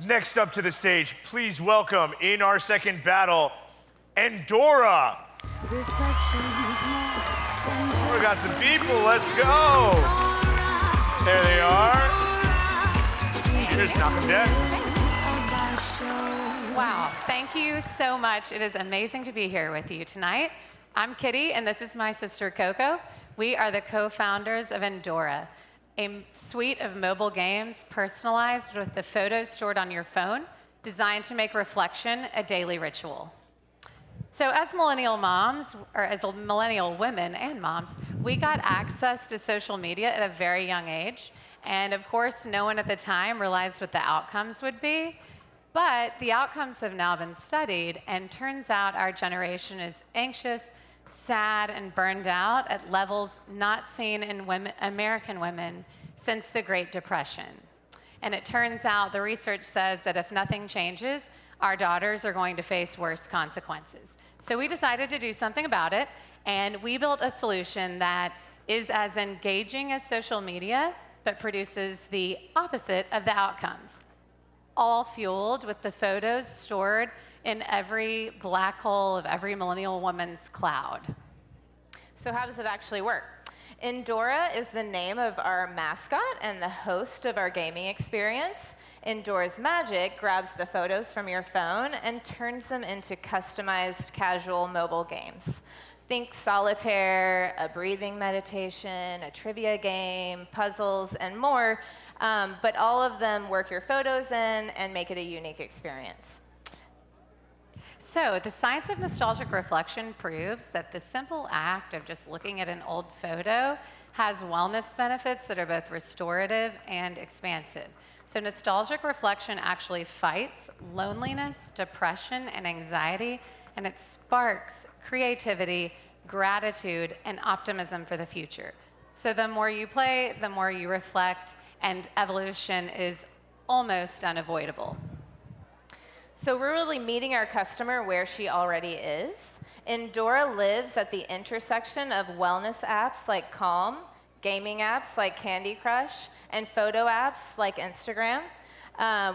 Next up to the stage, please welcome in our second battle, Endora. We got some people, let's go. There they are. Cheers, knock them dead. Wow, thank you so much. It is amazing to be here with you tonight. I'm Kitty, and this is my sister, Coco. We are the co-founders of Endora, a suite of mobile games personalized with the photos stored on your phone, designed to make reflection a daily ritual. So as millennial moms, or as millennial women and moms, we got access to social media at a very young age. And of course, no one at the time realized what the outcomes would be. But the outcomes have now been studied, and turns out our generation is anxious, sad, and burned out at levels not seen in American women since the Great Depression. And it turns out the research says that if nothing changes, our daughters are going to face worse consequences. So we decided to do something about it, and we built a solution that is as engaging as social media, but produces the opposite of the outcomes, all fueled with the photos stored in every black hole of every millennial woman's cloud. So how does it actually work? Endora is the name of our mascot and the host of our gaming experience. Endora's magic grabs the photos from your phone and turns them into customized casual mobile games. Think solitaire, a breathing meditation, a trivia game, puzzles, and more, but all of them work your photos in and make it a unique experience. So the science of nostalgic reflection proves that the simple act of just looking at an old photo has wellness benefits that are both restorative and expansive. So nostalgic reflection actually fights loneliness, depression, and anxiety, and it sparks creativity, gratitude, and optimism for the future. So the more you play, the more you reflect, and evolution is almost unavoidable. So we're really meeting our customer where she already is. Endora lives at the intersection of wellness apps like Calm, gaming apps like Candy Crush, and photo apps like Instagram.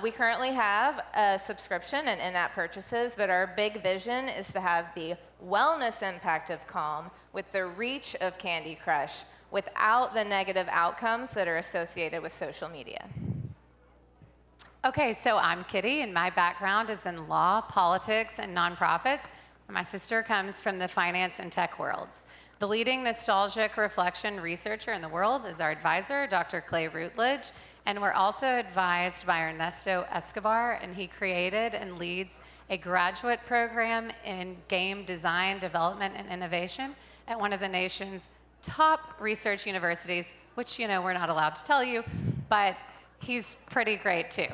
We currently have a subscription and in-app purchases, but our big vision is to have the wellness impact of Calm with the reach of Candy Crush without the negative outcomes that are associated with social media. Okay, so I'm Kitty, and my background is in law, politics, and nonprofits. My sister comes from the finance and tech worlds. The leading nostalgic reflection researcher in the world is our advisor, Dr. Clay Routledge, and we're also advised by Ernesto Escobar, and he created and leads a graduate program in game design, development, and innovation at one of the nation's top research universities, which, you know, we're not allowed to tell you, but he's pretty great too.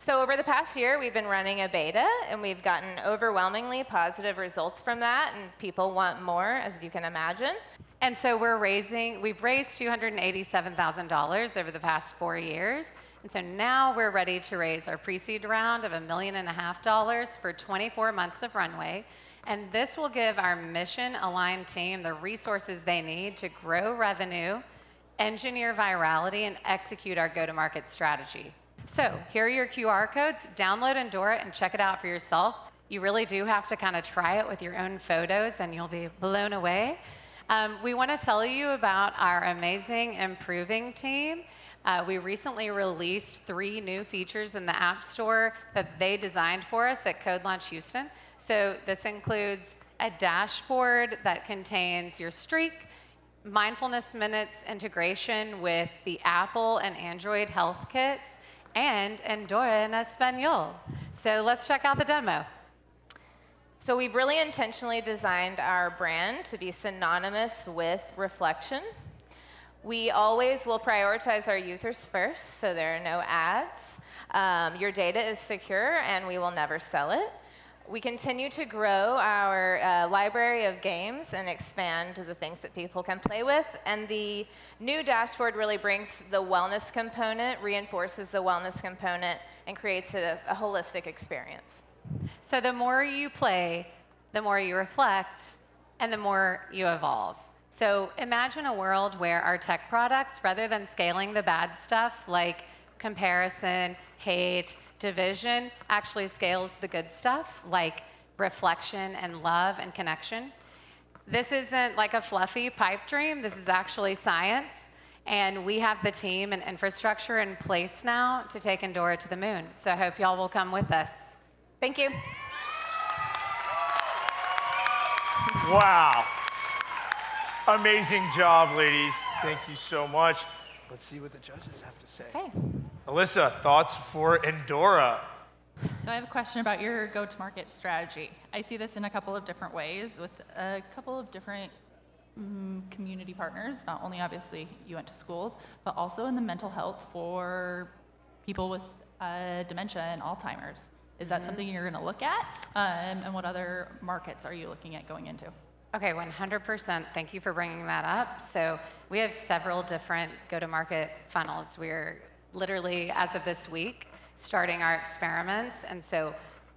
So over the past year, we've been running a beta, and we've gotten overwhelmingly positive results from that, and people want more, as you can imagine. And so we've raised $287,000 over the past 4 years. And so now we're ready to raise our pre-seed round of $1.5 million for 24 months of runway. And this will give our mission-aligned team the resources they need to grow revenue, engineer virality, and execute our go-to-market strategy. So here are your QR codes. Download Endora and check it out for yourself. You really do have to kind of try it with your own photos, and you'll be blown away. We want to tell you about our amazing improving team. We recently released 3 new features in the App Store that they designed for us at CodeLaunch Houston. So this includes a dashboard that contains your streak, mindfulness minutes integration with the Apple and Android health kits, and Endora en Español. So let's check out the demo. So we've really intentionally designed our brand to be synonymous with reflection. We always will prioritize our users first, so there are no ads. Your data is secure, and we will never sell it. We continue to grow our library of games and expand the things that people can play with. And the new dashboard really brings the wellness component, reinforces the wellness component, and creates a holistic experience. So the more you play, the more you reflect, and the more you evolve. So imagine a world where our tech products, rather than scaling the bad stuff like comparison, hate, division actually scales the good stuff, like reflection and love and connection. This isn't like a fluffy pipe dream. This is actually science. And we have the team and infrastructure in place now to take Endora to the moon. So I hope y'all will come with us. Thank you. Wow. Amazing job, ladies. Thank you so much. Let's see what the judges have to say. Okay. Alyssa, thoughts for Endora? So I have a question about your go-to-market strategy. I see this in a couple of different ways with a couple of different community partners. Not only obviously you went to schools, but also in the mental health for people with dementia and Alzheimer's. Is that something you're going to look at? And what other markets are you looking at going into? Okay, 100%. Thank you for bringing that up. So we have several different go-to-market funnels. We're literally, as of this week, starting our experiments. And so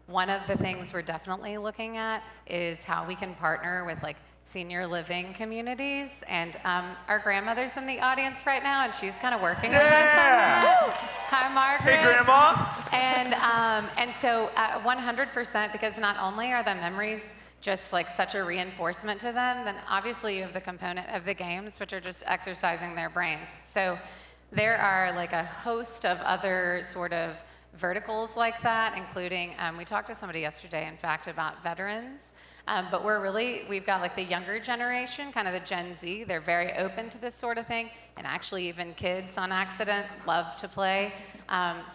one of the things we're definitely looking at is how we can partner with like senior living communities. And our grandmother's in the audience right now, and she's kind of working with us on that. Hi, Margaret. Hey, Grandma. And so 100%, because not only are the memories just like such a reinforcement to them, then obviously you have the component of the games, which are just exercising their brains. So there are like a host of other sort of verticals like that, including, we talked to somebody yesterday, in fact, about veterans. But we've got like the younger generation, kind of the Gen Z. They're very open to this sort of thing. And actually even kids on accident love to play.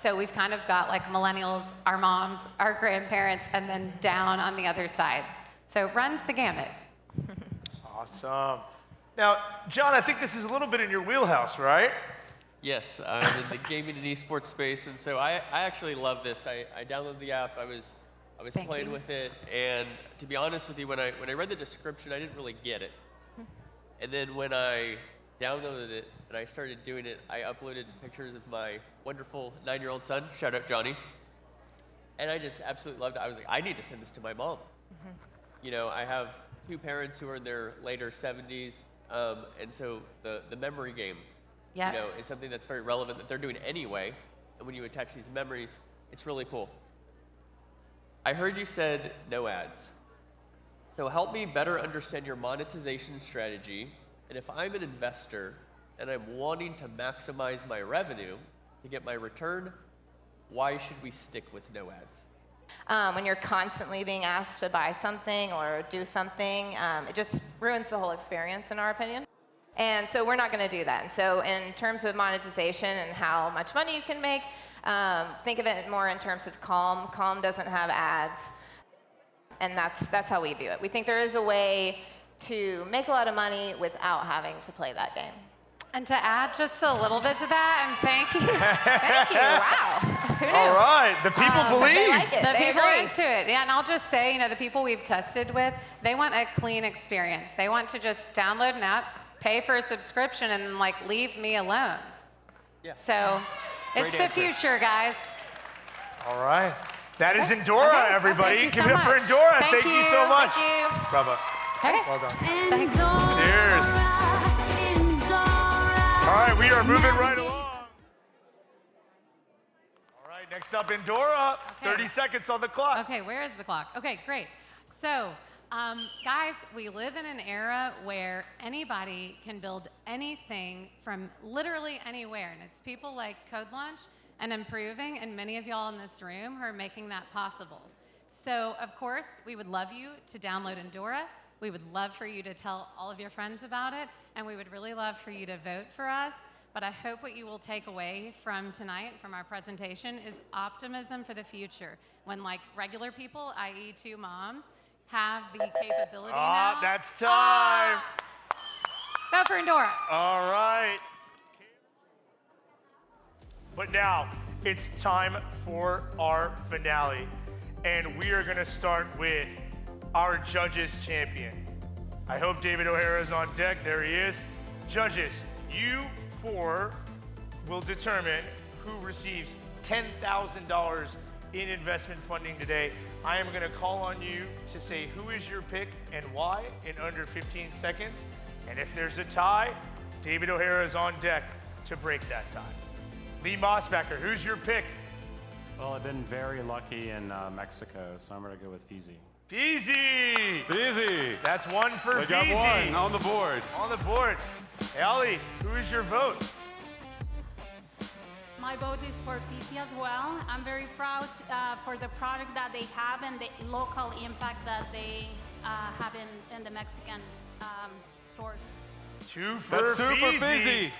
So we've kind of got like millennials, our moms, our grandparents, and then down on the other side. So it runs the gamut. Awesome. Now, John, I think this is a little bit in your wheelhouse, right? Yes, I'm in the gaming and esports space, and so I actually love this. I downloaded the app. I was playing with it, and to be honest with you, when I read the description, I didn't really get it. And then when I downloaded it and I started doing it, I uploaded pictures of my wonderful 9-year-old son. Shout out Johnny. And I just absolutely loved it. I was like, I need to send this to my mom. You know, I have 2 parents who are in their later 70s, and so the memory game, you know, is something that's very relevant that they're doing anyway. And when you attach these memories, it's really cool. I heard you said no ads. So help me better understand your monetization strategy. And if I'm an investor and I'm wanting to maximize my revenue to get my return, why should we stick with no ads? When you're constantly being asked to buy something or do something, it just ruins the whole experience, in our opinion. And so we're not going to do that. And so in terms of monetization and how much money you can make, think of it more in terms of Calm. Calm doesn't have ads, and that's how we view it. We think there is a way to make a lot of money without having to play that game. And to add just a little bit to that, and thank you. Thank you. Wow. Who knew? All right, the people believe. They like it. The They people agree. into it. Yeah, and I'll just say, you know, the people we've tested with, they want a clean experience. They want to just download an app, pay for a subscription, and then, like, leave me alone. Yeah. So it's Great the answer. future, guys. All right. That is Endora, Okay. everybody. Thank you Give so it up for much. Endora. Thank you so much. Thank you. Bravo. Okay. Well done. Thanks. Cheers. All right, we are moving right along. All right, next up, Endora. Okay. 30 seconds on the clock. Okay, where is the clock? Okay, great. So, guys, we live in an era where anybody can build anything from literally anywhere, and it's people like CodeLaunch and Improving, and many of y'all in this room who are making that possible. So, of course, we would love you to download Endora. We would love for you to tell all of your friends about it, and we would really love for you to vote for us. But I hope what you will take away from tonight, from our presentation, is optimism for the future. When like regular people, i.e. 2 moms, have the capability now. That's time. Vote for Endora. All right. But now it's time for our finale. And we are going to start with our judges champion. I hope David O'Hara is on deck. There he is. Judges, you 4 will determine who receives $10,000 in investment funding today. I am going to call on you to say who is your pick and why in under 15 seconds. And if there's a tie, David O'Hara is on deck to break that tie. Lee Mossbacker, who's your pick? Well, I've been very lucky in Mexico, so I'm going to go with Fizzy. Feezy! Easy. That's one for We got Feezy. one on the board. On the board. Hey, Ali, who is your vote? My vote is for PC as well. I'm very proud for the product that they have and the local impact that they have in the Mexican stores. Two for That's two for Feezy. Fizzy.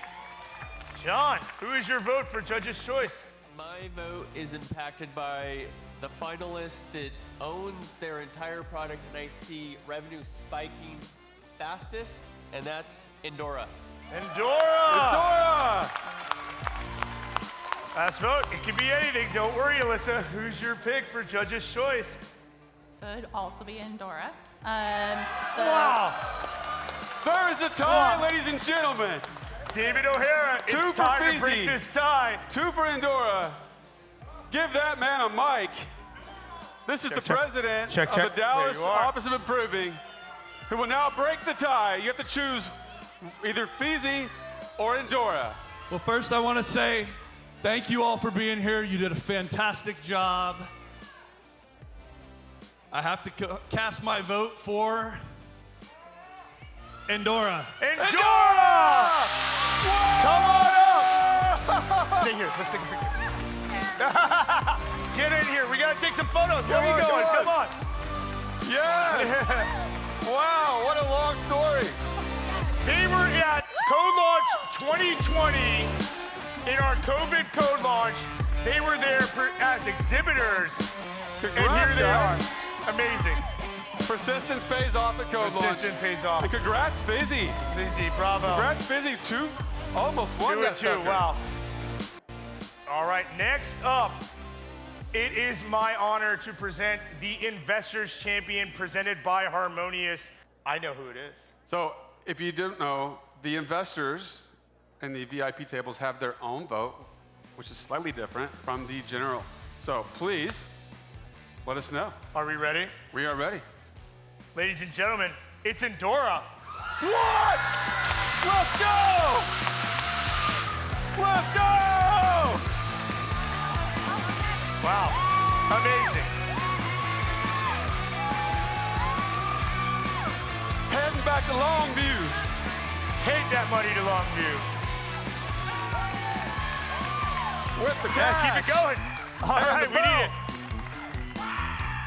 John, who is your vote for Judge's Choice? My vote is impacted by the finalist that owns their entire product in iced tea, revenue spiking fastest, and that's Endora. Endora! Dora. Last vote. It can be anything. Don't worry, Alyssa. Who's your pick for Judge's Choice? So it'd also be Endora. Wow. There is a tie, ladies and gentlemen. David O'Hara, Two it's for time to break Feezy. this tie. 2 for Endora. Give that man a mic. This is the president Check. of the Dallas There you are. Office of Improving, who will now break the tie. You have to choose either Fizzy or Endora. Well, first I want to say thank you all for being here. You did a fantastic job. I have to cast my vote for Endora. Endora! Come on up! Stay here. Let's take a picture. Get in here. We got to take some photos. Where are you going? Come on. Yes! Wow, what a long story. They were at CodeLaunch 2020 in our COVID code launch. They were there as exhibitors. Congrats, And here they guys. are. Amazing. Persistence pays off at CodeLaunch. Persistence pays off. And congrats, Fizzy. Fizzy, bravo. Congrats, Fizzy. Almost won 2 that and 2. sucker. Wow. All right, next up, it is my honor to present the Investors Champion presented by Harmonious. I know who it is. So, if you didn't know, the investors and the VIP tables have their own vote, which is slightly different from the general. So, please, let us know. Are we ready? We are ready. Ladies and gentlemen, it's Endora. What? Let's go! Let's go! Wow, amazing. Heading back to Longview. Take that money to Longview. With the Yeah, cash. keep it going. All And right, the we need it.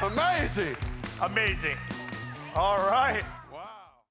belt. Amazing. Amazing. All right.